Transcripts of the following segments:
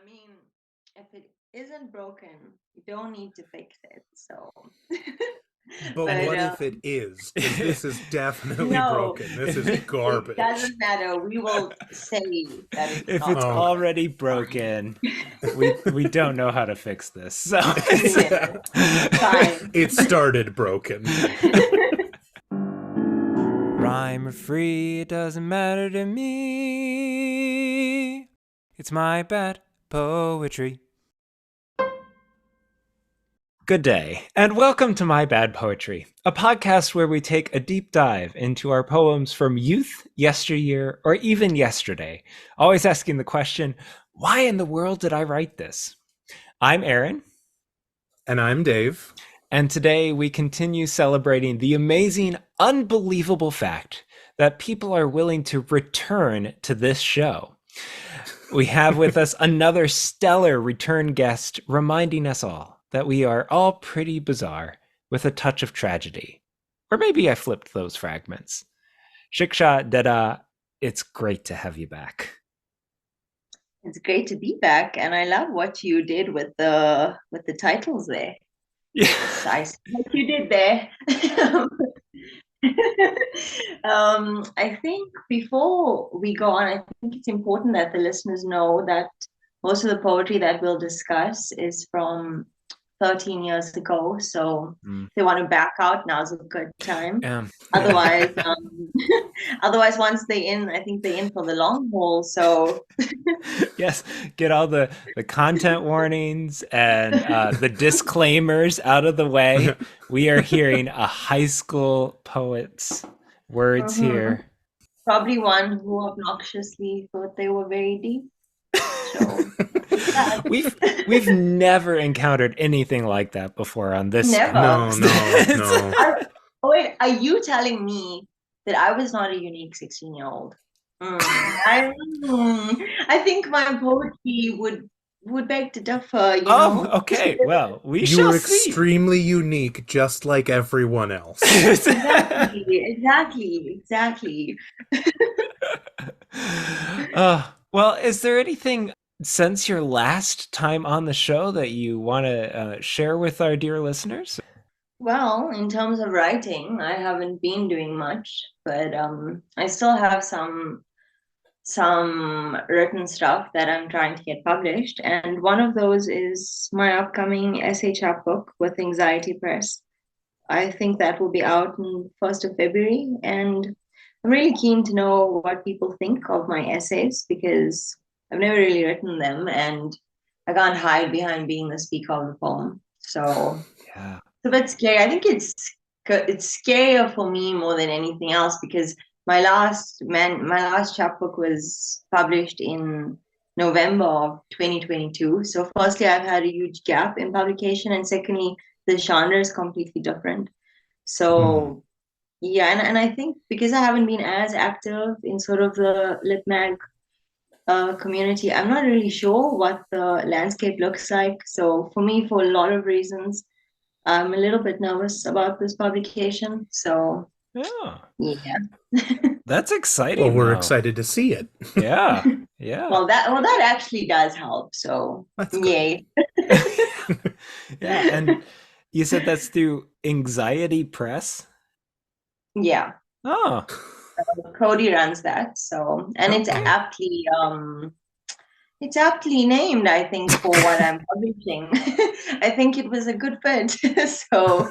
I mean, if it isn't broken, you don't need to fix it. So, But but what if it is? Because this is definitely no, broken. This is it garbage. doesn't matter. We will say that it's If not it's Oh, okay. already fine. broken, we don't know how to fix this. So Yeah, fine. It started broken. rhyme or free, it doesn't matter to me. It's my bad poetry. Good day, and welcome to My Bad Poetry, a podcast where we take a deep dive into our poems from youth, yesteryear, or even yesterday, always asking the question, why in the world did I write this? I'm Aaron, And I'm Dave. and today we continue celebrating the amazing, unbelievable fact that people are willing to return to this show. We have with us another stellar return guest reminding us all that we are all pretty bizarre with a touch of tragedy. Or maybe I flipped those fragments. Shiksha Dheda, it's great to have you back. It's great to be back, and I love what you did with the titles there. Yeah. I see what you did there. I think before we go on, I think it's important that the listeners know that most of the poetry that we'll discuss is from 13 years ago. So if they want to back out, now's a good time. Yeah. Otherwise, otherwise, once they're in, I think they're in for the long haul. So Yes, get all the content warnings and the disclaimers out of the way. We are hearing a high school poet's words here. probably one who obnoxiously thought they were very deep. So yeah. We've never encountered anything like that before on this. Never. No. Wait, are you telling me that I was not a unique 16-year-old? I think my poetry would beg to differ, you know? Okay. Well, we You shall were see. extremely unique, just like everyone else. Exactly. Well, is there anything since your last time on the show that you want to share with our dear listeners? Well, in terms of writing, I haven't been doing much, but I still have some written stuff that I'm trying to get published. And one of those is my upcoming essay chapbook with Anxiety Press. I think that will be out on 1st of February. And I'm really keen to know what people think of my essays because I've never really written them and I can't hide behind being the speaker of the poem. So Yeah. it's a bit scary. I think it's scarier for me more than anything else because my last chapbook was published in November of 2022. So firstly, I've had a huge gap in publication, and secondly, the genre is completely different. So yeah, and I think because I haven't been as active in sort of the lit mag community, I'm not really sure what the landscape looks like. So for me, for a lot of reasons, I'm a little bit nervous about this publication. So Yeah. yeah. That's exciting. Well, we're though. excited to see it. Yeah. Yeah. Well, that actually does help. So That's good. yay. Yeah. And you said that's through Anxiety Press? Yeah. Oh. Cody runs that. So and Okay. it's aptly named, I think, for what I'm publishing. I think it was a good fit. So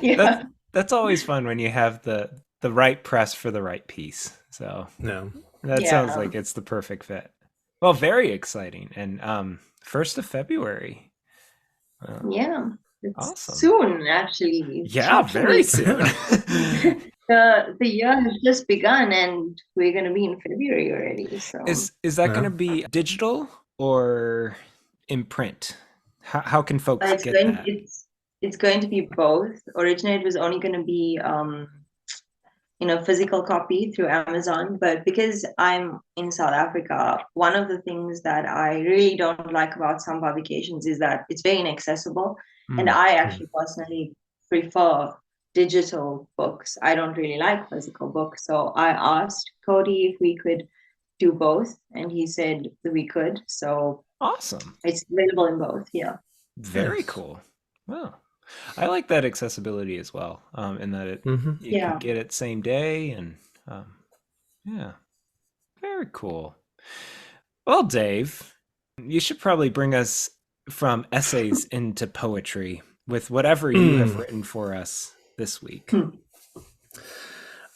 yeah. That's always fun when you have the right press for the right piece. So No. that Yeah. sounds like it's the perfect fit. Well, very exciting. And 1st of February. Yeah. It's Awesome. soon, actually. Yeah, very Shockingly. soon. The year has just begun and we're gonna be in February already. So Is that Yeah. going to be digital or in print? How can folks it's get going that? it's going to be both. Originally it was only gonna be physical copy through Amazon. But because I'm in South Africa, one of the things that I really don't like about some publications is that it's very inaccessible. And I actually personally prefer digital books. I don't really like physical books. So I asked Cody if we could do both, and he said that we could. So Awesome. it's available in both. Yeah. Very cool. Wow. I like that accessibility as well. In that you can get it same day, and yeah, very cool. Well, Dave, you should probably bring us from essays into poetry with whatever you have written for us this week.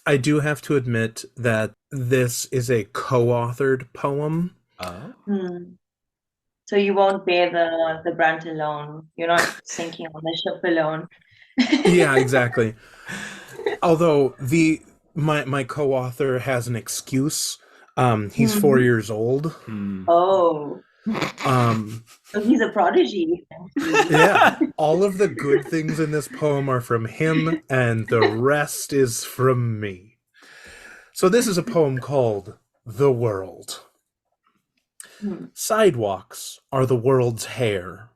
I do have to admit that this is a co-authored poem. Oh. So you won't bear the brunt alone. You're not sinking on the ship alone. Yeah, exactly. Although my co-author has an excuse. He's 4 years old. Oh. So he's a prodigy. Yeah. All of the good things in this poem are from him, and the rest is from me. So this is a poem called The World. Sidewalks are the world's hair.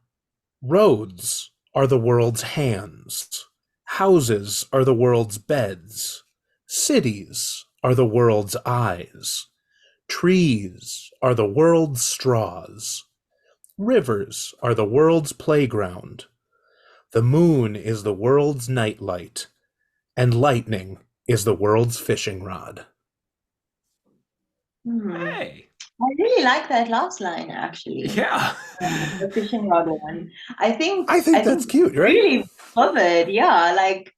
Roads are the world's hands. Houses are the world's beds. Cities are the world's eyes. Trees are the world's straws. Rivers are the world's playground. The moon is the world's nightlight. And lightning is the world's fishing rod. Hey. I really like that last line, actually. Yeah. The fishing rod one. I think that's cute, right? Really covered, yeah. Like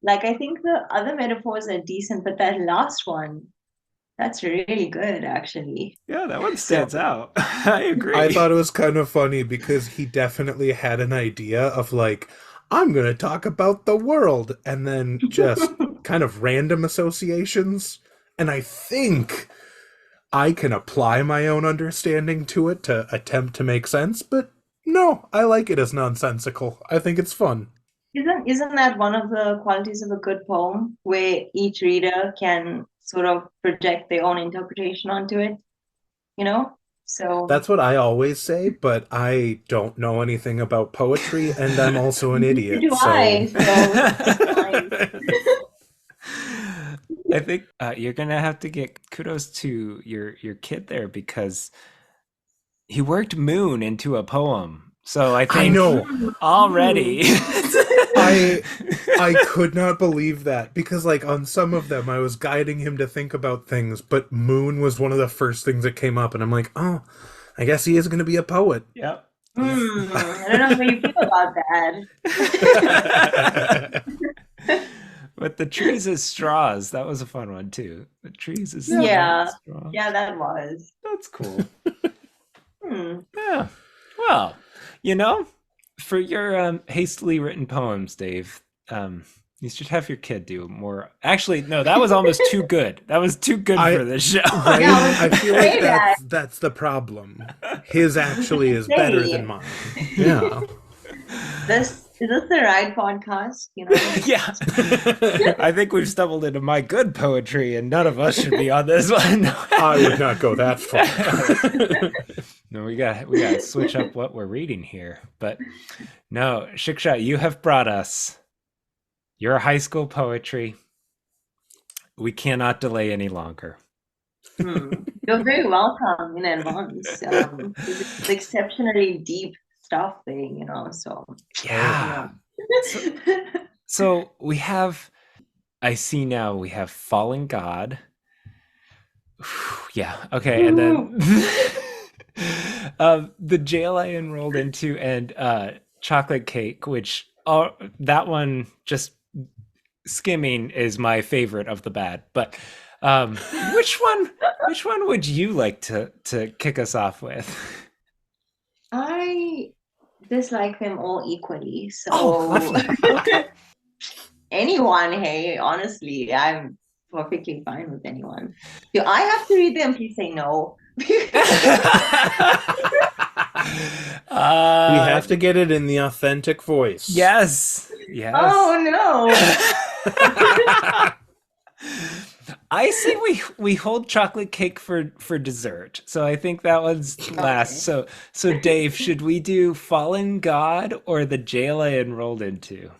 I think the other metaphors are decent, but that last one, that's really good, actually. Yeah, that one stands out. I agree. I thought it was kind of funny because he definitely had an idea of like, I'm going to talk about the world, and then just kind of random associations. And I think I can apply my own understanding to it to attempt to make sense, but no, I like it as nonsensical. I think it's fun. Isn't that one of the qualities of a good poem, where each reader can sort of project their own interpretation onto it? You know? So that's what I always say, but I don't know anything about poetry, and I'm also an idiot. I think you're gonna have to get kudos to your kid there, because he worked moon into a poem. So I think I know already. I could not believe that, because like on some of them I was guiding him to think about things, but moon was one of the first things that came up, and I'm like, oh, I guess he is going to be a poet. Yep. I don't know how you feel about that. But the trees as straws, that was a fun one too. The trees as straws. Yeah, that was. That's cool. Yeah. Well, you know, for your hastily written poems, Dave, you should have your kid do more. Actually, no, that was almost too good. That was too good for this show. Right? I feel like that's the His actually is better than mine. Yeah. Is this the right podcast? You know? Yeah. I think we've stumbled into my good poetry, and none of us should be on this one. I would not go that far. No, we got to switch up what we're reading here. But no, Shiksha, you have brought us your high school poetry. We cannot delay any longer. You're very welcome in advance. It's exceptionally deep stuff there, you know. So yeah. So we have. I see now. We have Fallen God. Yeah. Okay, and then. The jail I enrolled into, and chocolate cake, which that one, just skimming, is my favorite of the bad. But which one would you like to kick us off with? I dislike them all equally. So okay. Anyone, hey, honestly, I'm perfectly fine with anyone. Do I have to read them? Please say no. We have to get it in the authentic voice. Yes. Oh no. I say we hold chocolate cake for dessert. So I think that one's last. So Dave, should we do Fallen God or the jail I enrolled into?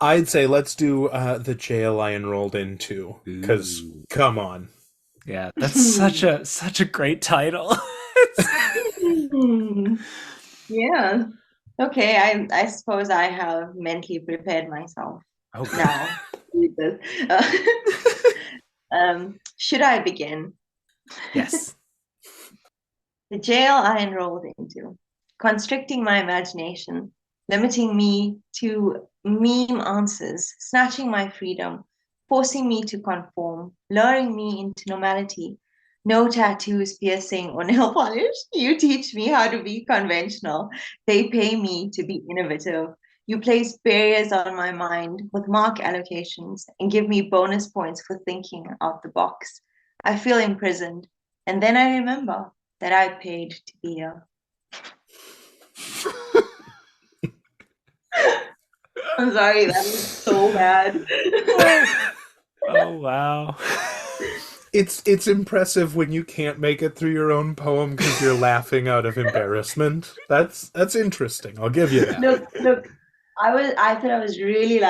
I'd say let's do the jail I enrolled into, because Ooh. come on. Yeah, that's such a great title. Yeah. Okay, I suppose I have mentally prepared myself Okay. now. Read this. Should I begin? Yes. The jail I enrolled into, constricting my imagination, limiting me to meme answers, snatching my freedom, forcing me to conform, luring me into normality. No tattoos, piercing, or nail polish. You teach me how to be conventional. They pay me to be innovative. You place barriers on my mind with mark allocations and give me bonus points for thinking out the box. I feel imprisoned. And then I remember that I paid to be here. I'm sorry, that was so bad. Oh wow. It's impressive when you can't make it through your own poem because you're laughing out of embarrassment. That's interesting. I'll give you that. Look, I thought I was really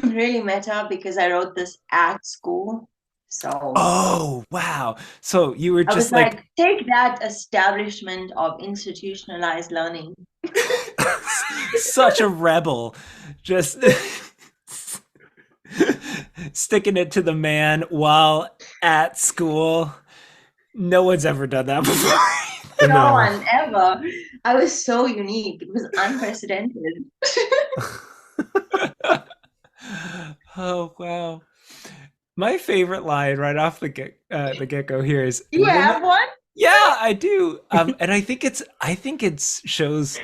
really meta because I wrote this at school. So Oh wow. So you were I was just like take that, establishment of institutionalized learning. such a rebel. Just sticking it to the man while at school. No one's ever done that before. No one ever. I was so unique. It was unprecedented. Oh wow. My favorite line right off the get-go here is Do you have one? Yeah, I do. And I think it shows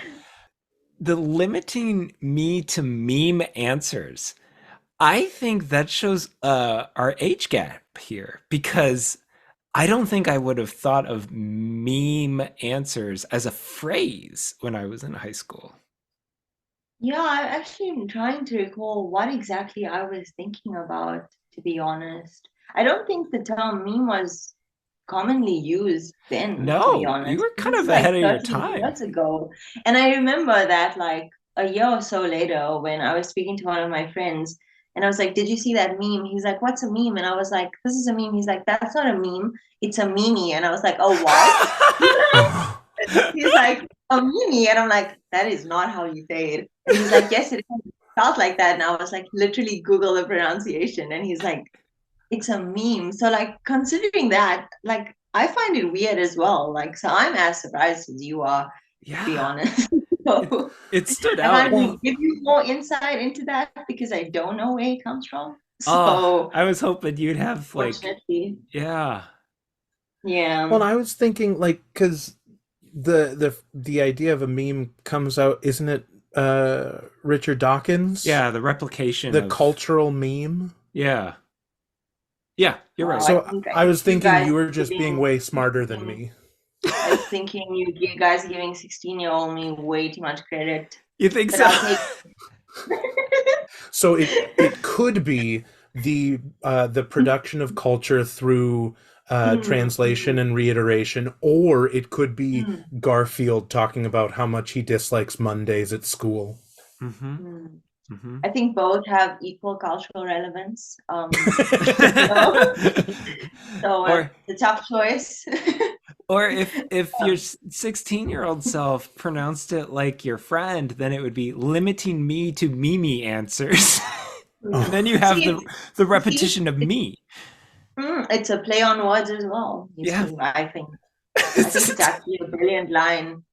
the limiting me to meme answers. I think that shows our age gap here because I don't think I would have thought of meme answers as a phrase when I was in high school. Yeah, I actually am trying to recall what exactly I was thinking about, to be honest. I don't think the term meme was commonly used then, to be No, you honest. were kind This of is like ahead of your 13 time. years ago. And I remember that like a year or so later when I was speaking to one of my friends and I was like, "Did you see that meme?" He's like, "What's a meme?" And I was like, "This is a meme." He's like, "That's not a meme. It's a meme." And I was like, "Oh, what?" He's like, "A meme." And I'm like, "That is not how you say it." And he's like, "Yes, it felt like that." And I was like, literally Google the pronunciation. And he's like, "It's a meme." So like considering that, like I find it weird as well. Like, so I'm as surprised as you are, to be Yeah, honest. So it stood I out. can't really give you more insight into that because I don't know where it comes from. Oh, So I was hoping you'd have like, fortunately, yeah, yeah. Well, I was thinking like because the idea of a meme comes out, isn't it? Richard Dawkins, yeah, the replication the of, cultural meme. yeah, yeah, you're Wow, right. So I I think was you thinking guys you were just being giving way smarter than 16, me. I was thinking you guys giving 16-year-old me way too much credit, You think but so? I'll take So it could be the production of culture through translation and reiteration, or it could be mm, Garfield talking about how much he dislikes Mondays at school. Mm-hmm. mm. Mm-hmm. I think both have equal cultural relevance. So, Or it's a tough choice. or if your 16-year-old self pronounced it like your friend, then it would be limiting me to Mimi answers. And then you have See, the you see, repetition of me. it's a play on words as well. You Yeah. see, I think it's actually a brilliant line.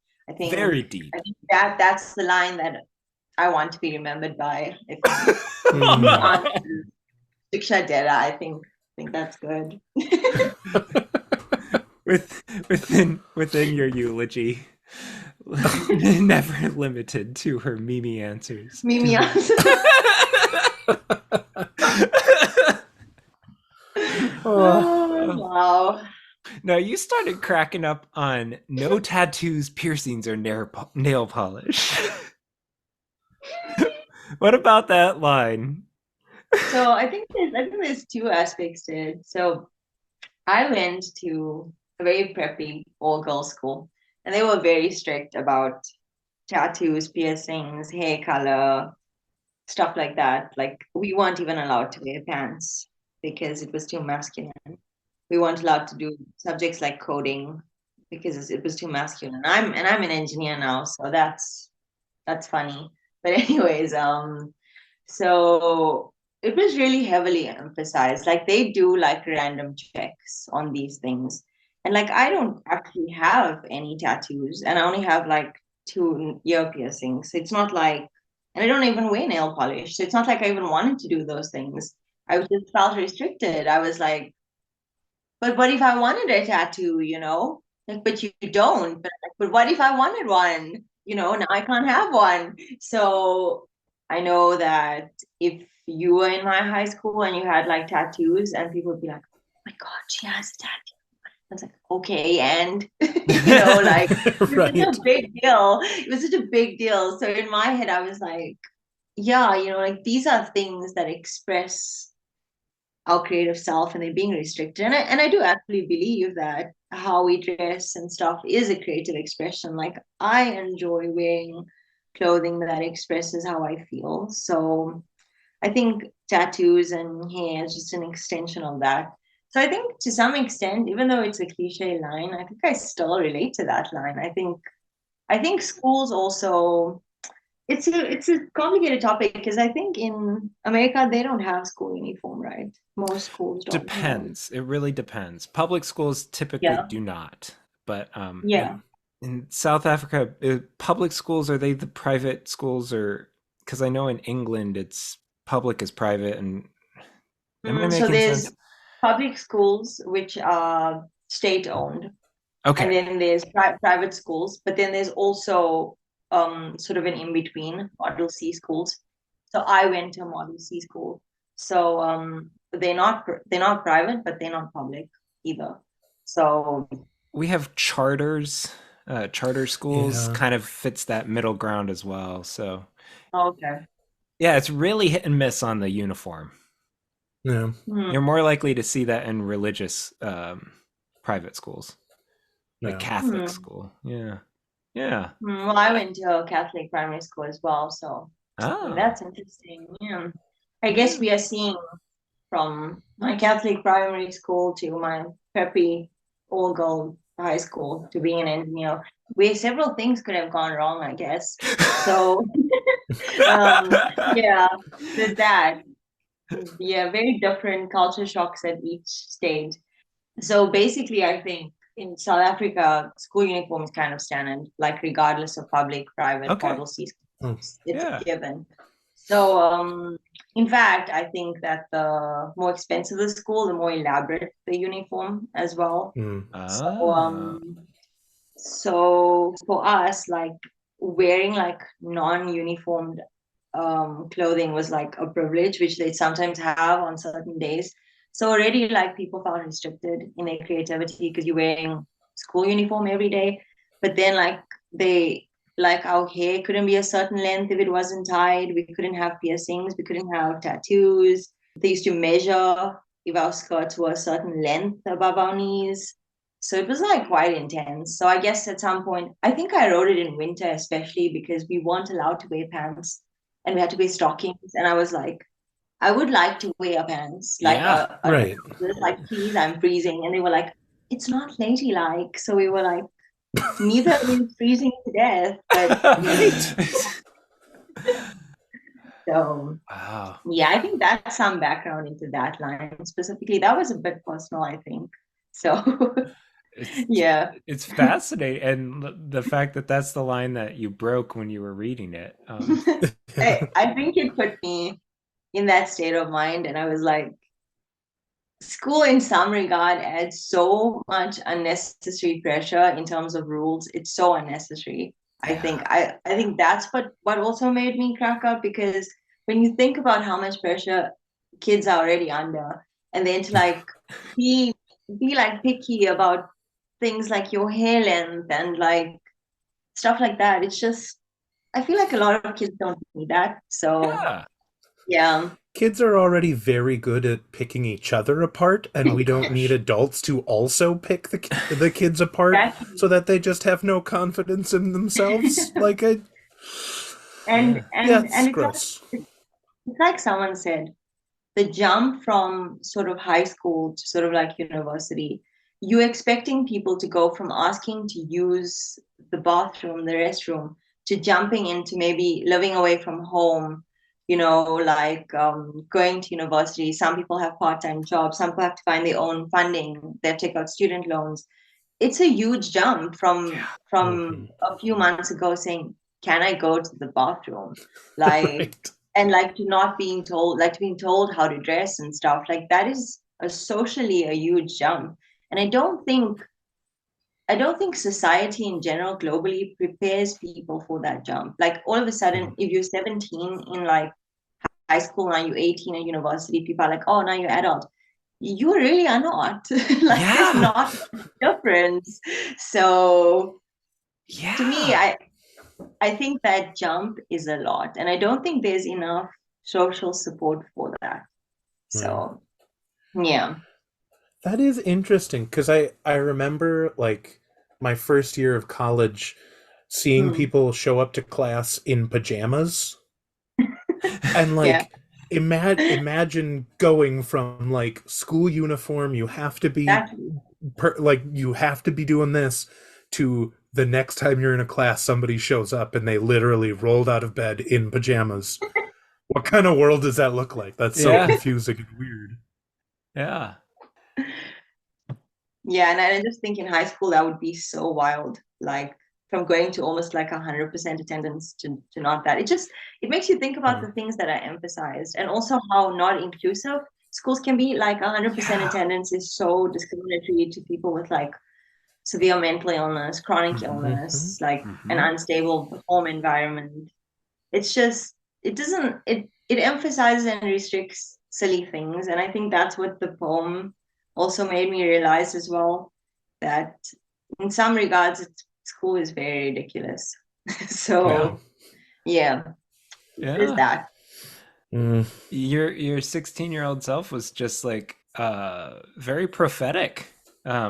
Very deep. I think that's the line that I want to be remembered by. I think Hmm. Shiksha Dheda, I think that's good. Within your eulogy. Never limited to her Mimi answers. Mimi. Oh, wow. Now you started cracking up on no tattoos, piercings, or nail polish. What about that line? So I think there's two aspects to it. So I went to a very preppy all girls school, and they were very strict about tattoos, piercings, hair color, stuff like that. Like we weren't even allowed to wear pants because it was too masculine. We weren't allowed to do subjects like coding because it was too masculine. I'm an engineer now, so that's funny. But anyways, so it was really heavily emphasized. Like they do like random checks on these things. And like I don't actually have any tattoos and I only have like 2 ear piercings. So it's not like, and I don't even wear nail polish. So it's not like I even wanted to do those things. I just felt restricted. I was like, but what if I wanted a tattoo, you know? Like, but you don't. But what if I wanted one? You know, now I can't have one. So I know that if you were in my high school and you had like tattoos, and people would be like, oh my God, she has a tattoo. I was like, okay, and you know, like it was Right. such a big deal. It was such a big deal. So in my head, I was like, yeah, you know, like these are things that express our creative self and they're being restricted. And I do actually believe that how we dress and stuff is a creative expression. Like I enjoy wearing clothing that expresses how I feel. So I think tattoos and hair is just an extension of that. So I think to some extent, even though it's a cliche line, I think I still relate to that line. I think schools also it's a complicated topic because I think in America they don't have school uniform, right? Most schools don't have. Depends. It really depends. Public schools typically Yeah, do not, but yeah. in South Africa, public schools, are they the private schools, or because I know in England it's public is private, and am I So making sense? there's public schools which are state owned, and Okay. then there's private schools, but then there's also sort of an in between Model C schools. So I went to a Model C school. So they're not private, but they're not public either. So We have charters. Charter schools Yeah. kind of fits that middle ground as well. So okay. yeah, it's really hit and miss on the uniform. Yeah. Hmm. You're more likely to see that in religious private schools, like Yeah. Catholic Hmm. school. Yeah. Yeah. Well, I went to a Catholic primary school as well, so Oh. that's interesting. Yeah. I guess we are seeing from my Catholic primary school to my preppy all girl high school to being an engineer, where several things could have gone wrong, I guess. So yeah, there's that. Yeah, very different culture shocks at each stage. So basically, I think in South Africa, school uniform is kind of standard, like regardless of public, private, Okay. Model C, Oh. it's Yeah. a given. So, in fact, I think that the more expensive the school, the more elaborate the uniform as well. Mm. So, Ah. so for us, like wearing like non-uniformed clothing was like a privilege, which they sometimes have on certain days. So already like people felt restricted in their creativity because you're wearing school uniform every day. But then they like our hair couldn't be a certain length if it wasn't tied. We couldn't have piercings. We couldn't have tattoos. They used to measure if our skirts were a certain length above our knees. So it was like quite intense. So I guess at some point, I think I wrote it in winter, especially because we weren't allowed to wear pants and we had to wear stockings. And I was like, I would like to wear pants, like Yeah. Right. like please, I'm freezing. And they were like, it's not ladylike. So we were like, neither are we freezing to death, but Right. so Wow. yeah, I think that's some background into that line specifically. That was a bit personal, I think. So It's yeah. it's fascinating, and the fact that that's the line that you broke when you were reading it. I think it put me in that state of mind, and I was like, school in some regard adds so much unnecessary pressure in terms of rules. It's so unnecessary. I think Yeah. I think that's what also made me crack up because when you think about how much pressure kids are already under, and then to like be be like picky about things like your hair length and like stuff like that. It's just I feel like a lot of kids don't need that. So Yeah. yeah. Kids are already very good at picking each other apart, and we don't need adults to also pick the kids apart Exactly. so that they just have no confidence in themselves. Like, and Yeah. yeah, and it's and gross. it's like someone said, the jump from sort of high school to sort of like university, you're expecting people to go from asking to use the bathroom, the restroom, to jumping into maybe living away from home, like going to university. Some people have part-time jobs, some people have to find their own funding, they have to take out student loans. It's a huge jump from a few months ago saying, can I go to the bathroom? Like, Right. and like to not being told, like to being told how to dress and stuff, like that is socially a huge jump. And I don't think society in general globally prepares people for that jump. Like all of a sudden, if you're 17 in like high school, now you're 18 at university, people are like, oh, now you're adult. You really are not. Like there's Yeah. not much difference. So Yeah. to me, I think that jump is a lot, and I don't think there's enough social support for that. So, yeah. That is interesting because I remember like my first year of college seeing Hmm. people show up to class in pajamas and Yeah, like imagine going from like school uniform, you have to be exactly. like you have to be doing this, to the next time you're in a class somebody shows up and they literally rolled out of bed in pajamas. What kind of world does that look like? That's so Yeah. confusing and weird. Yeah. Yeah, and I just think in high school that would be so wild. Like from going to almost like 100% attendance to not that. It makes you think about Mm. the things that are emphasized and also how not inclusive schools can be. Like 100% Yeah. attendance is so discriminatory to people with like severe mental illness, chronic Mhm. illness, like an Mhm. unstable home environment. It's just it emphasizes and restricts silly things, and I think that's what the poem also made me realize as well, that in some regards school is very ridiculous. Yeah. So yeah, there's Yeah. that. Mm. Your 16-year-old self was just like very prophetic,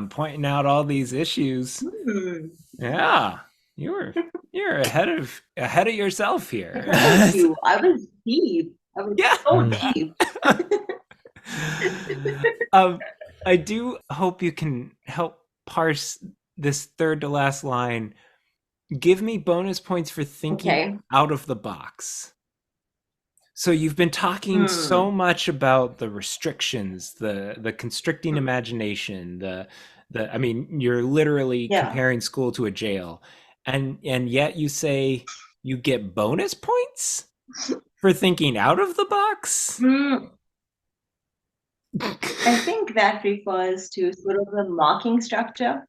pointing out all these issues. Hmm. Yeah. You're ahead of yourself here. Thank you. I was deep. I was Yeah. so Mm. deep. um, I do hope you can help parse this third to last line. Give me bonus points for thinking Okay. out of the box. So you've been talking so Hmm. much about the restrictions, the constricting imagination, the I mean, you're literally Yeah. comparing school to a jail. And yet you say you get bonus points for thinking out of the box? Hmm. I think that refers to sort of the marking structure.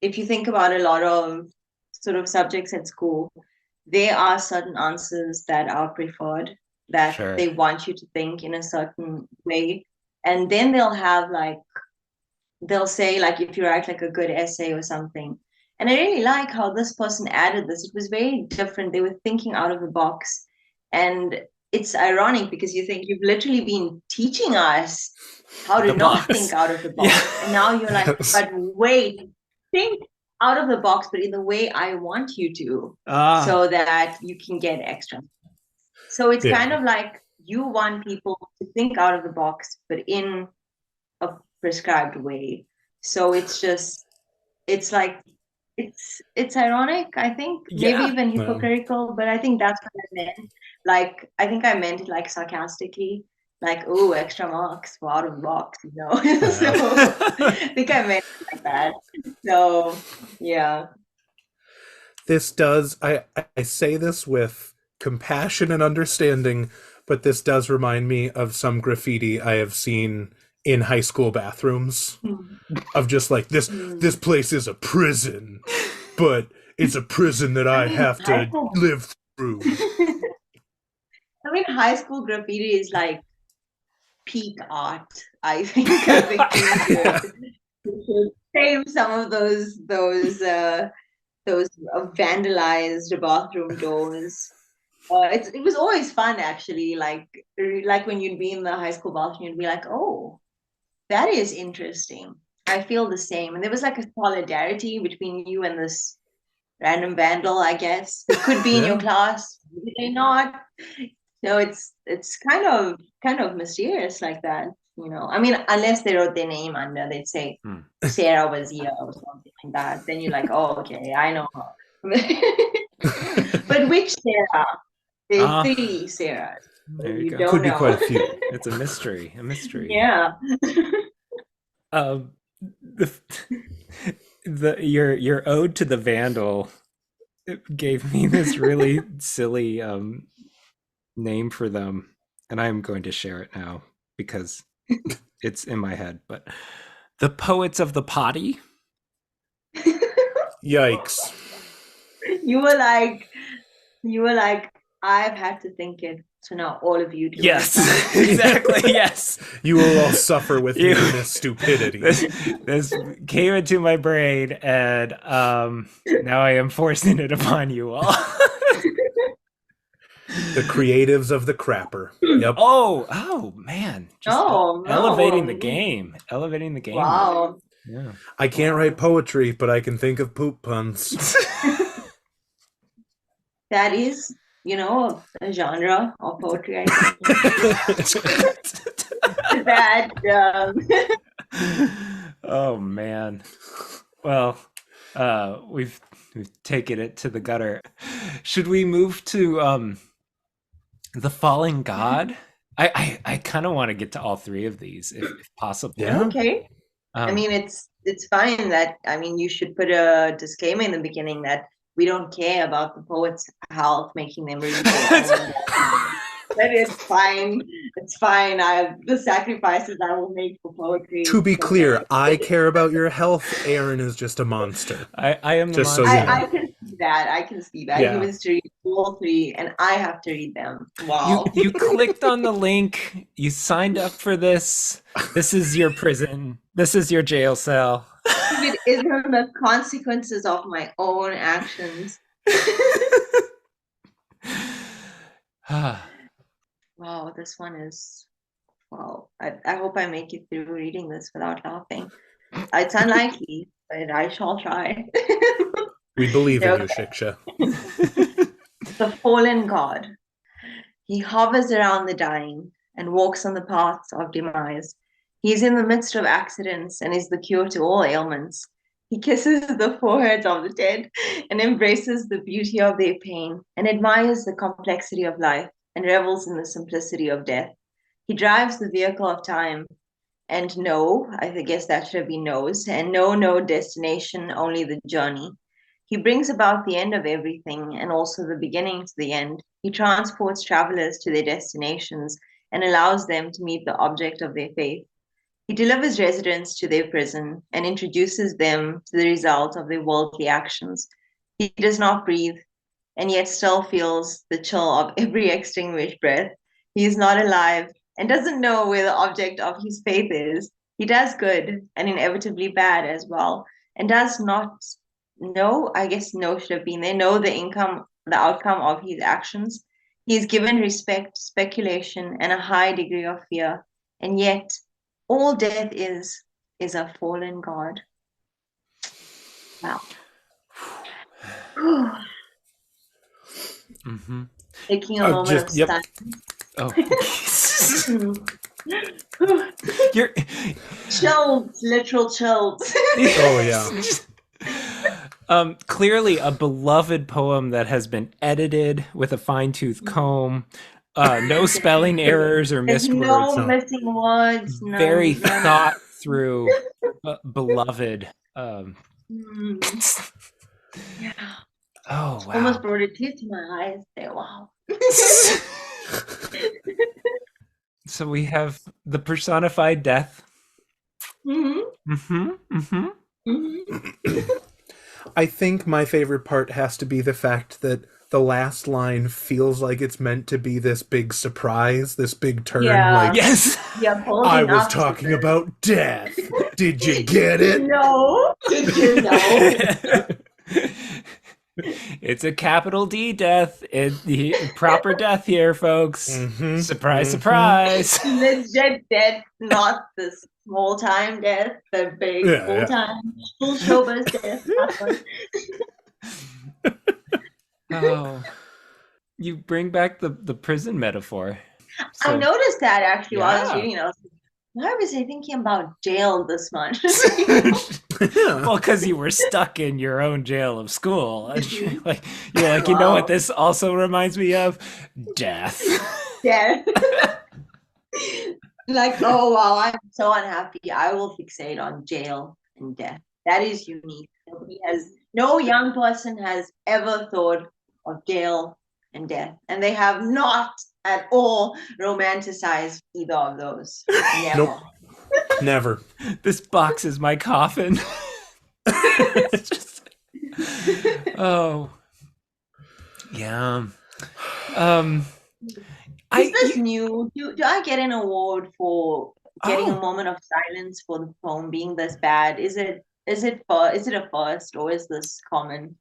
If you think about a lot of sort of subjects at school, there are certain answers that are preferred, that Sure. they want you to think in a certain way. And then they'll say, like, if you write like a good essay or something. And I really like how this person added this. It was very different. They were thinking out of the box. And it's ironic because you think you've literally been teaching us how to The not box. think out of the Yeah. box. And now you're like, Yes. but wait, think out of the box, but in the way I want you to, Ah, so that you can get extra. So it's kind Yeah. of like you want people to think out of the box, but in a prescribed way. So it's like it's ironic, I think, maybe yeah. even No. hypocritical, but I think that's what I meant. Like I think I meant it like sarcastically, like, oh, extra marks for out of the box, you know. So I think I meant it like that. So yeah. This does I say this with compassion and understanding, but this does remind me of some graffiti I have seen in high school bathrooms Hmm. of just like this Hmm. place is a prison, but it's a prison that I I mean, have to live through. high school graffiti is like peak art. I think. I think we should save some of those vandalized bathroom doors. It was always fun actually. Like when you'd be in the high school bathroom, you'd be like, oh, that is interesting. I feel the same. And there was like a solidarity between you and this random vandal, I guess, who could be in your Yeah. class, maybe they not. No, it's kind of mysterious like that, you know. I mean, unless they wrote their name under, they'd say Sarah was here or something like that. Then you're like, oh, okay, I know her. But which Sarah? There are three Sarahs. There you go. don't Could be know. quite a few. It's a mystery. A mystery. Yeah. Your ode to the Vandal gave me this really silly name for them, and I'm going to share it now because it's in my head. But the Poets of the Potty. Yikes. You were like, I've had to think it, so now all of you do. Yes, exactly. Yes, you will all suffer with me in this stupidity. This came into my brain, and now I am forcing it upon you all. The creatives of the crapper. Yep. Oh man! Just elevating the game. Elevating the game. Wow. Yeah. I can't write poetry, but I can think of poop puns. That is, you know, a genre of poetry, I think. That. Oh man. Well, we've taken it to the gutter. Should we move to the Fallen God? I kind of want to get to all three of these if possible. Yeah. Okay. I mean, it's fine that, I mean, you should put a disclaimer in the beginning that we don't care about the poet's health, making them read it. But it's fine. It's fine. The sacrifices I will make for poetry. To be clear, I care about your health. Aaron is just a monster. I am the just monster. So you know. I can see that. I can see that. Yeah. He was to read all three, and I have to read them. Wow. You clicked on the link. You signed up for this. This is your prison. This is your jail cell. It isn't the consequences of my own actions. Wow, this one is, wow. I hope I make it through reading this without laughing. It's unlikely, but I shall try. We believe in you, Shiksha. The Fallen God. He hovers around the dying and walks on the paths of demise. He is in the midst of accidents and is the cure to all ailments. He kisses the foreheads of the dead and embraces the beauty of their pain and admires the complexity of life and revels in the simplicity of death. He drives the vehicle of time, and no, I guess that should have been knows, and no destination, only the journey. He brings about the end of everything and also the beginning to the end. He transports travelers to their destinations and allows them to meet the object of their faith. He delivers residents to their prison and introduces them to the result of their worldly actions. He does not breathe and yet still feels the chill of every extinguished breath. He is not alive and doesn't know where the object of his faith is. He does good and inevitably bad as well, and does not know, I guess no should have been there, know the outcome of his actions. He is given respect, speculation, and a high degree of fear, and yet all death is a fallen God. Wow. Mm-hmm. Taking a moment of silence. Oh, you're chilled, literal chilled. Oh yeah. Clearly a beloved poem that has been edited with a fine-tooth comb. No spelling errors or missed words. No missing words. No, very thought through, beloved. Yeah. Oh wow! Almost brought a tear to my eyes there. Wow. So we have the personified death. Mm-hmm. Mm-hmm. Mm-hmm. Mm-hmm. I think my favorite part has to be the fact that the last line feels like it's meant to be this big surprise, this big turn. Yeah. Like, yes, yeah, I was talking about death. Did you get it? No. Did you know? It's a capital D death. Proper death here, folks. Mm-hmm. Surprise, surprise. Legit death, not the small time death, the big full time, full showbiz death. Oh. You bring back the prison metaphor. I So noticed that actually while I was yeah. reading. I was like, why was I thinking about jail this much? Well, because you were stuck in your own jail of school. And you're like, you know what Wow. this also reminds me of? Death. Yeah. Like, oh wow, I'm so unhappy. I will fixate on jail and death. That is unique. No young person has ever thought of jail and death, and they have not at all romanticized either of those. Never. Nope. Never. This box is my coffin. It's just, oh, yeah. Is this new? Do I get an award for getting a moment of silence for the poem being this bad? Is it a first, or is this common?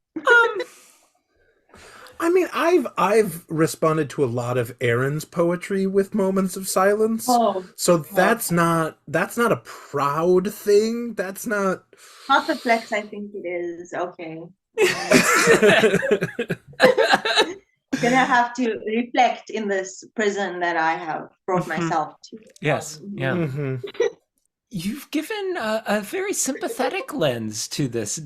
I mean, I've responded to a lot of Aaron's poetry with moments of silence. So that's not a proud thing. That's not the flex. I think it is. Okay. Gonna have to reflect in this prison that I have brought myself to. Yes. Yeah. Mm-hmm. You've given a very sympathetic lens to this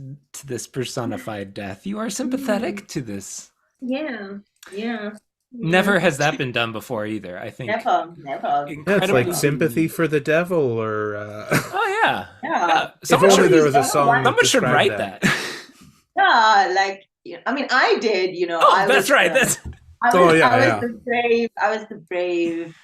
personified death. You are sympathetic to this. Yeah. Never has that been done before either, I think. Never. That's like sympathy for the devil, or oh yeah. Someone only there was a song. Someone should write that. Yeah, like I mean, I did. That's right. I was the brave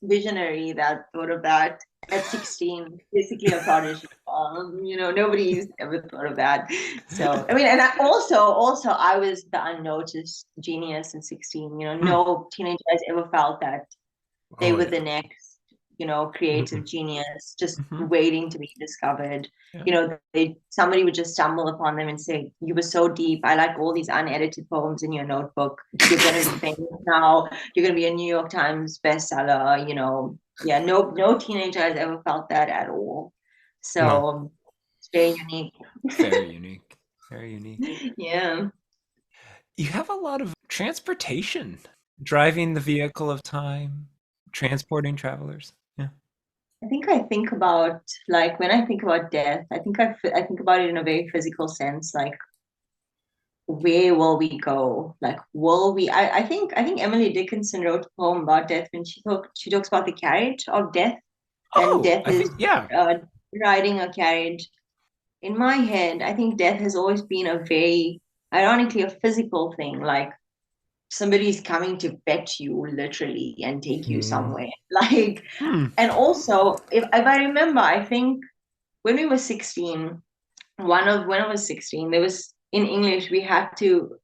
visionary that thought of that at 16, basically a prodigy. Nobody's ever thought of that. So I mean, and I also I was the unnoticed genius at 16. No teenager has ever felt that they were the next creative genius, just waiting to be discovered. Somebody would just stumble upon them and say, you were so deep. I like all these unedited poems in your notebook. You're going to be famous now. You're going to be a New York Times bestseller. No teenager has ever felt that at all. So it's very unique. Very unique. Yeah. You have a lot of transportation, driving the vehicle of time, transporting travelers. I think about, like, when I think about death, I think about it in a very physical sense, like, where will we go? Like, will we? I think Emily Dickinson wrote a poem about death when she talks about the carriage of death, and death is riding a carriage. In my head, I think death has always been a very, ironically, a physical thing, like somebody's coming to fetch you literally and take you somewhere, like and also if I remember, I think when we were 16, when I was 16, there was, in English, we had to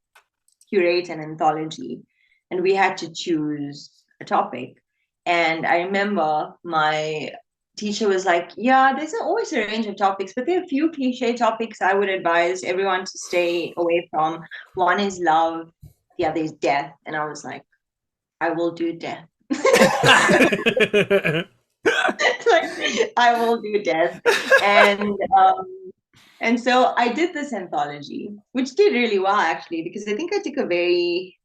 curate an anthology and we had to choose a topic, and I remember my teacher was like, yeah, there's always a range of topics, but there are a few cliche topics I would advise everyone to stay away from. One is love, the other is death. And I was like, I will do death. Like, I will do death. And so I did this anthology, which did really well, actually, because I think I took a very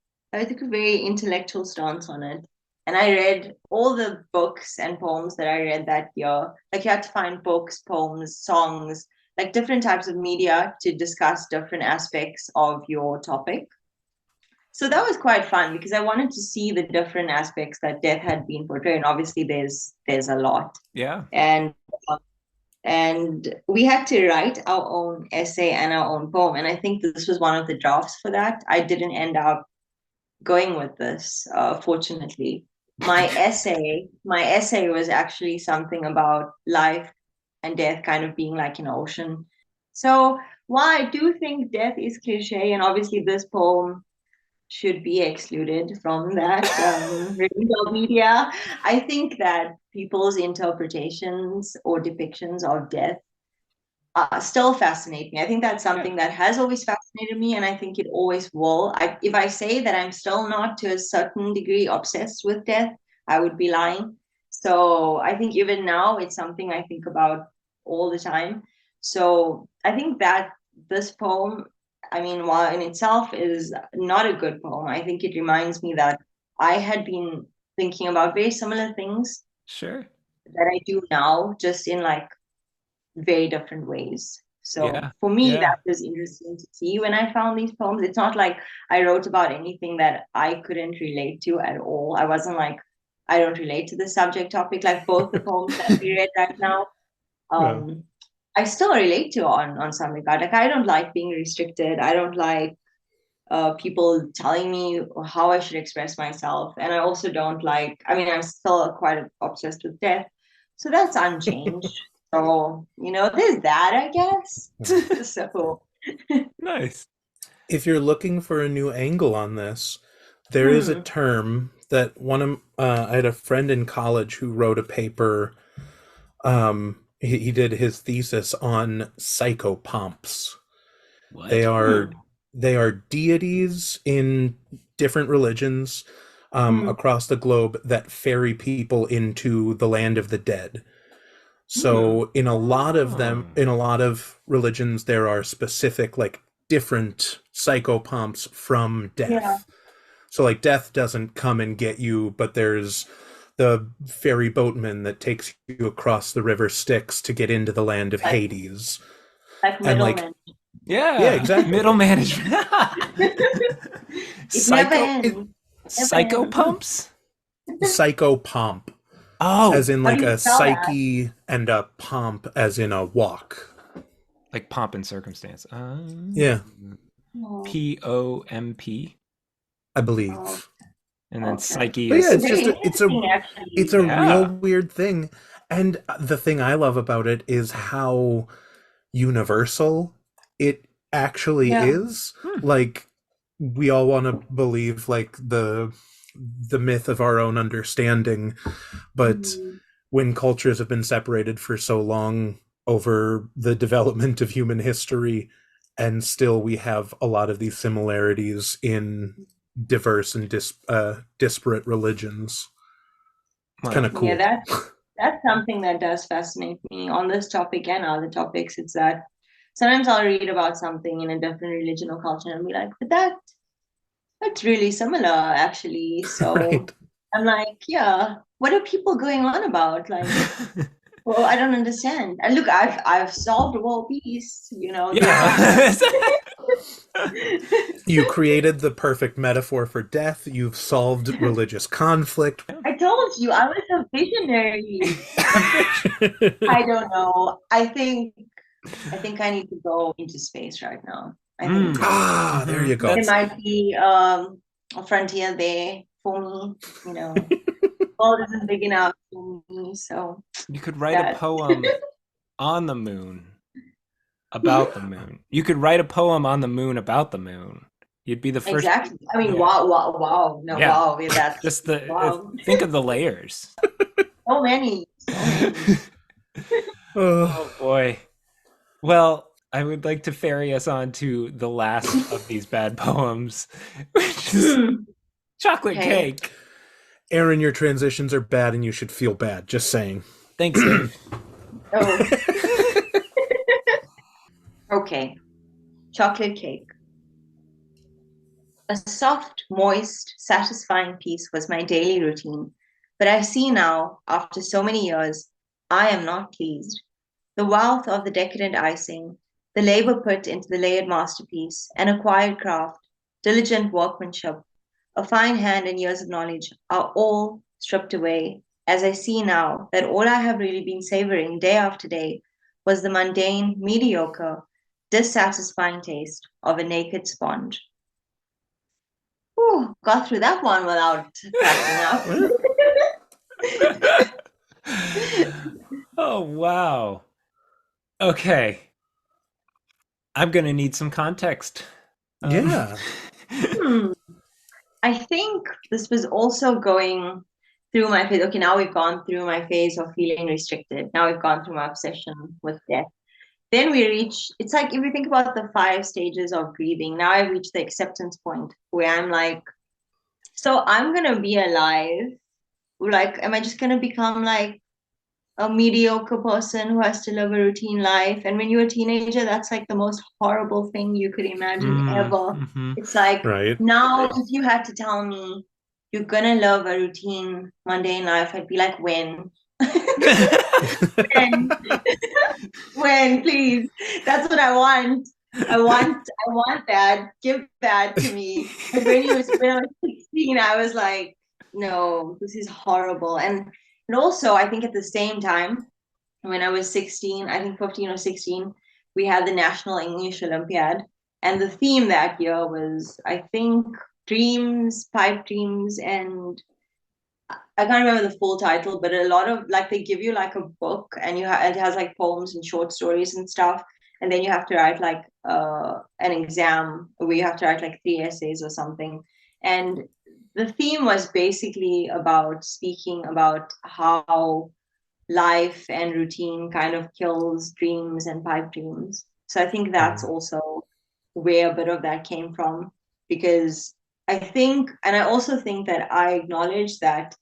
intellectual stance on it. And I read all the books and poems that I read that year. Like, you had to find books, poems, songs, like different types of media to discuss different aspects of your topic. So that was quite fun because I wanted to see the different aspects that death had been portrayed. And obviously there's a lot. Yeah. And we had to write our own essay and our own poem. And I think this was one of the drafts for that. I didn't end up going with this, fortunately. My essay was actually something about life and death kind of being like an ocean. So while I do think death is cliche, and obviously this poem should be excluded from that media, I think that people's interpretations or depictions of death still fascinate me. I think that's something that has always fascinated me, and I think it always will. If I say that I'm still not, to a certain degree, obsessed with death, I would be lying. So I think even now it's something I think about all the time. So I think that this poem I mean, while in itself is not a good poem, I think it reminds me that I had been thinking about very similar things Sure. that I do now, just in like very different ways. So Yeah. for me, Yeah. that was interesting to see when I found these poems. It's not like I wrote about anything that I couldn't relate to at all. I wasn't like, I don't relate to the subject topic, like both the poems that we read right now. Yeah. I still relate to on some regard. Like I don't like being restricted. I don't like people telling me how I should express myself. And I also don't like, I mean, I'm still quite obsessed with death. So that's unchanged. So, there's that, I guess. So, Nice. If you're looking for a new angle on this, there is a term that I had a friend in college who wrote a paper. He did his thesis on psychopomps. What? They are deities in different religions across the globe that ferry people into the land of the dead. So in a lot of religions, there are specific, like, different psychopomps from death. Yeah. So like death doesn't come and get you, but there's the ferry boatman that takes you across the river Styx to get into the land of Hades. Like And like, middlemen. yeah, exactly. Middle management. It never ends. Psycho pumps? Psychopomp. Oh, As in How like do you a spell that? psyche and a pomp as in a walk. like pomp and circumstance. Yeah, POMP. I believe. Oh, And then okay. psyche But yeah, is it's a Yeah. real weird thing. And the thing I love about it is how universal it actually is. Like, we all want to believe like the myth of our own understanding, but when cultures have been separated for so long over the development of human history, and still we have a lot of these similarities in diverse and disparate religions. It's kind of cool. Yeah, that's something that does fascinate me on this topic and other topics. It's that sometimes I'll read about something in a different religion or culture and be like, but that's really similar, actually. So Right. I'm like, yeah, what are people going on about? Like, well, I don't understand. And look, I've solved world peace. Yeah. You created the perfect metaphor for death. You've solved religious conflict. I told you I was a visionary. I don't know. I think I need to go into space right now. I think There you go. there might be a frontier there for me. The world isn't big enough for me, so You could write a poem on the moon about the moon. You could write a poem on the moon about the moon. You'd be the first. Exactly. I mean, wow. No, Yeah. wow. That's Just wow. think of the layers. So many. Oh boy. Well, I would like to ferry us on to the last of these bad poems, which is chocolate cake. Aaron, your transitions are bad and you should feel bad. Just saying. Thanks, Dave. Oh. Okay. Chocolate cake. A soft, moist, satisfying piece was my daily routine, but I see now, after so many years, I am not pleased. The wealth of the decadent icing, the labor put into the layered masterpiece, an acquired craft, diligent workmanship, a fine hand and years of knowledge are all stripped away, as I see now that all I have really been savoring day after day was the mundane, mediocre, dissatisfying taste of a naked sponge. Whew, got through that one without cracking up. Oh, wow. Okay. I'm going to need some context. Yeah. I think this was also going through my phase. Okay, now we've gone through my phase of feeling restricted. Now we've gone through my obsession with death. Then we reach, it's like if you think about the 5 stages of grieving, now I've reached the acceptance point where I'm like, so I'm going to be alive. Like, am I just going to become like a mediocre person who has to live a routine life. And when you're a teenager, that's like the most horrible thing you could imagine ever. Mm-hmm. It's like, Right. now if you had to tell me you're gonna live a routine, mundane life, I'd be like, when? when? When, please? That's what I want. I want that. Give that to me. But when I was 16, I was like, no, this is horrible. And also, I think at the same time, when I was 16, I think 15 or 16, we had the National English Olympiad. And the theme that year was, I think, dreams, pipe dreams, and I can't remember the full title, but a lot of like they give you like a book and it has like poems and short stories and stuff. And then you have to write like an exam where you have to write like 3 essays or something. And the theme was basically about speaking about how life and routine kind of kills dreams and pipe dreams. So I think that's also where a bit of that came from, because I think, and I also think that I acknowledge that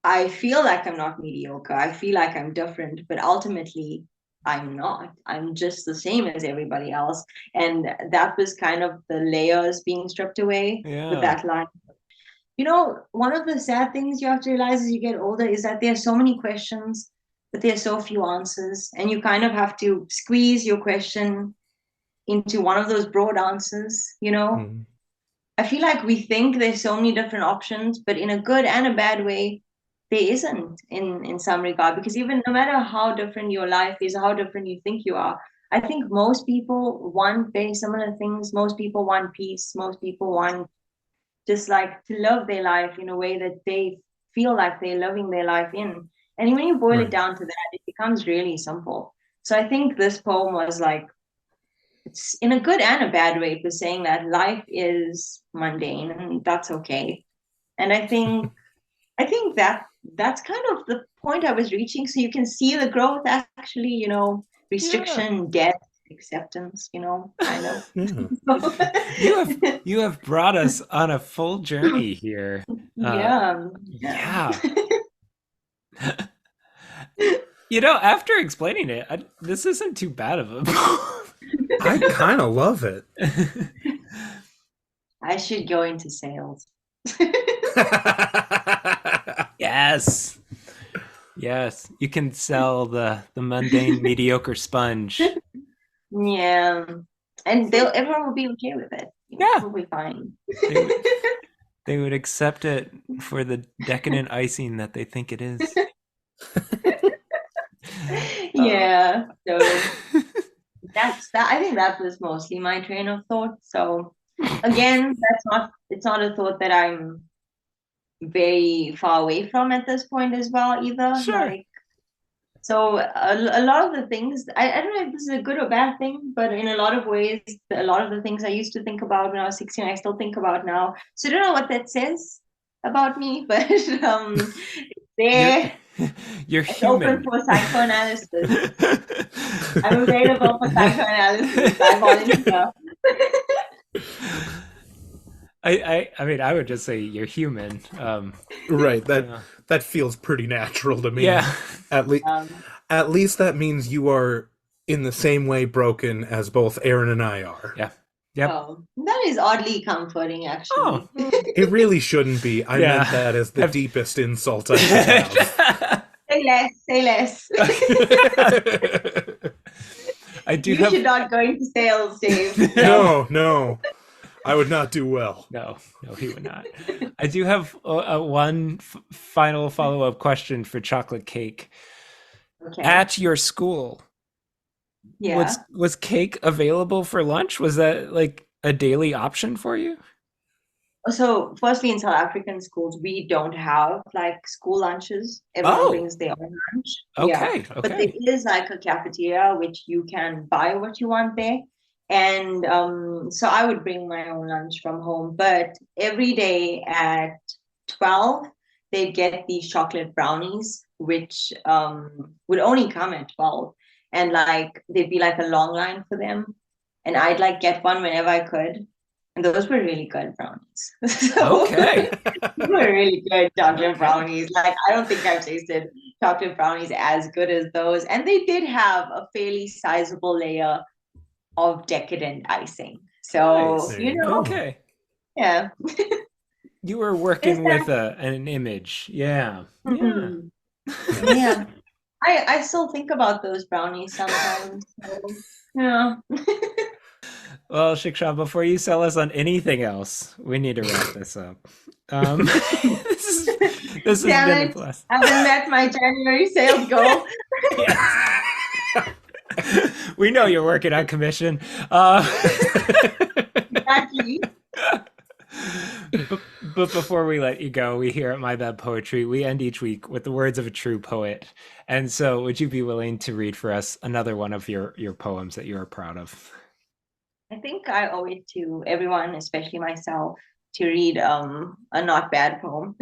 I feel like I'm not mediocre. I feel like I'm different, but ultimately I'm not. I'm just the same as everybody else. And that was kind of the layers being stripped away with that line. You know, one of the sad things you have to realize as you get older is that there are so many questions, but there are so few answers. And you kind of have to squeeze your question into one of those broad answers, you know? I feel like we think there's so many different options, but in a good and a bad way, there isn't in some regard. Because even no matter how different your life is, how different you think you are, I think most people want very similar things. Most people want peace. Most people want just like to live their life in a way that they feel like they're living their life in. And when you boil it down to that, it becomes really simple. So I think this poem was like, it's in a good and a bad way, it was saying that life is mundane and that's okay. And I think that that's kind of the point I was reaching. So you can see the growth actually, you know, restriction, death, acceptance, you know, kind of. You have brought us on a full journey here. Yeah. You know, after explaining it, this isn't too bad of a I kind of love it. I should go into sales. Yes. Yes. You can sell the mundane, mediocre sponge. Yeah. And everyone will be okay with it. Yeah. We'll be fine. They would accept it for the decadent icing that they think it is. Yeah. So that's that. I think that was mostly my train of thought. So again, it's not a thought that I'm very far away from at this point as well either. Sure. Like, so a lot of the things, I don't know if this is a good or bad thing, but in a lot of ways, a lot of the things I used to think about when I was 16, I still think about now. So I don't know what that says about me, but there. You're it's human. Open for psychoanalysis. I'm available for psychoanalysis. I volunteer. I mean, I would just say you're human. Right. That feels pretty natural to me. Yeah. At least that means you are in the same way broken as both Aaron and I are. Yeah. Yep. Oh, that is oddly comforting, actually. Oh. It really shouldn't be. I meant that as the deepest insult I could have. Say less. You should not go into sales, Dave. No. I would not do well. No, he would not. I do have one final follow-up question for chocolate cake. Okay. At your school, was cake available for lunch? Was that like a daily option for you? So, firstly, in South African schools, we don't have like school lunches. Everyone brings their own lunch. Okay. But there is like a cafeteria which you can buy what you want there. And so I would bring my own lunch from home. But every day at 12, they'd get these chocolate brownies, which would only come at 12. And like there'd be like a long line for them. And I'd like get one whenever I could. And And those were really good brownies. So Okay. they were really good chocolate brownies. Like, I don't think I've tasted chocolate brownies as good as those. And they did have a fairly sizable layer of decadent icing. So, Nice. There you go. Okay. yeah. You were Is working with that an image. Yeah. Yeah. Mhm. Yeah. I still think about those brownies sometimes. So, yeah. Well, Shiksha, before you sell us on anything else, we need to wrap this up. This has Damn been a it. blast. I haven't met my January sales goal. Yes. We know you're working on commission. Exactly. But before we let you go, we here at My Bad Poetry, we end each week with the words of a true poet. And so would you be willing to read for us another one of your poems that you are proud of? I think I owe it to everyone, especially myself, to read a not bad poem.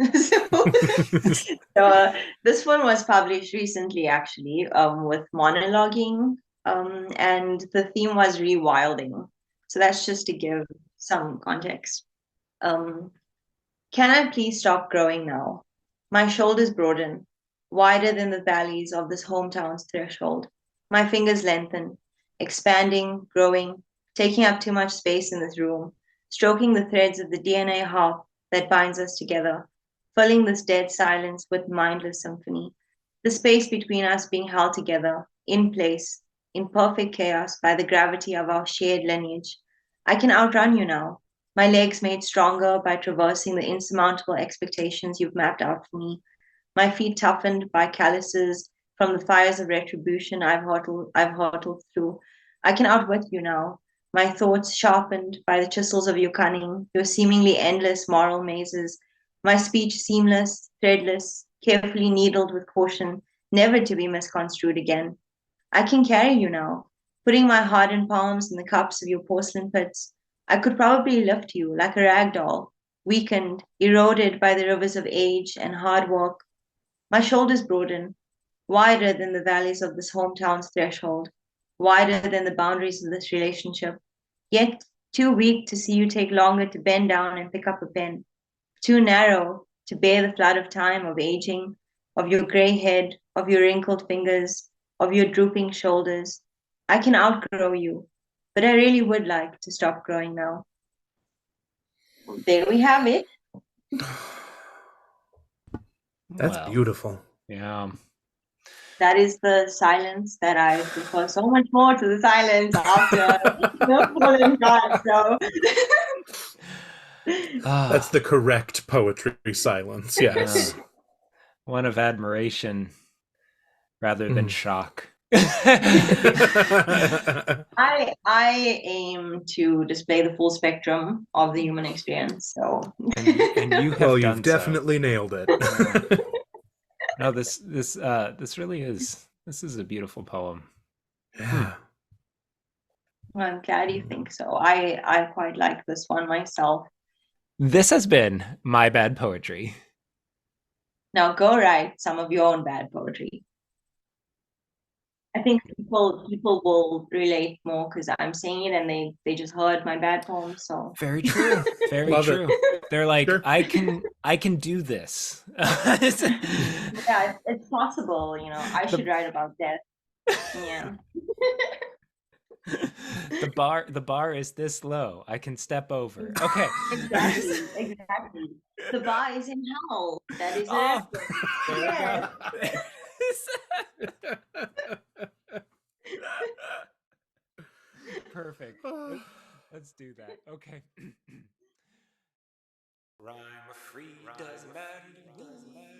So this one was published recently, actually, with monologuing, and the theme was rewilding. So that's just to give some context. Um, can I please stop growing now? My shoulders broaden, wider than the valleys of this hometown's threshold. My fingers lengthen, expanding, growing, taking up too much space in this room, stroking the threads of the DNA harp that binds us together, filling this dead silence with mindless symphony. The space between us being held together, in place, in perfect chaos by the gravity of our shared lineage. I can outrun you now, my legs made stronger by traversing the insurmountable expectations you've mapped out for me. My feet toughened by calluses from the fires of retribution I've hurtled through. I can outwit you now. My thoughts sharpened by the chisels of your cunning, your seemingly endless moral mazes. My speech seamless, threadless, carefully needled with caution, never to be misconstrued again. I can carry you now, putting my hardened palms in the cups of your porcelain pits. I could probably lift you like a rag doll, weakened, eroded by the rivers of age and hard work. My shoulders broaden, wider than the valleys of this hometown's threshold, wider than the boundaries of this relationship, yet too weak to see you take longer to bend down and pick up a pen, too narrow to bear the flood of time, of aging, of your gray head, of your wrinkled fingers, of your drooping shoulders. I can outgrow you, but I really would like to stop growing now. There we have it. That's Well, beautiful. yeah. That is the silence that I prefer so much more to the silence after the fallen god. So That's the correct poetry silence. Yes. One of admiration rather than shock. I aim to display the full spectrum of the human experience. So and you have Well, done you've definitely nailed it. No, this really is. This is a beautiful poem. Yeah. I'm glad you think so. I quite like this one myself. This has been My Bad Poetry. Now go write some of your own bad poetry. I think people will relate more because I'm saying it and they just heard my bad poems. So Very true. Very Love true. it. They're like, Sure. I can do this. yeah, it's possible. You know, I should write about death. Yeah. The bar is this low. I can step over. Okay. Exactly. The bar is in hell. That is it. There we go. Perfect. Let's do that. Okay. Rhyme free doesn't matter to me.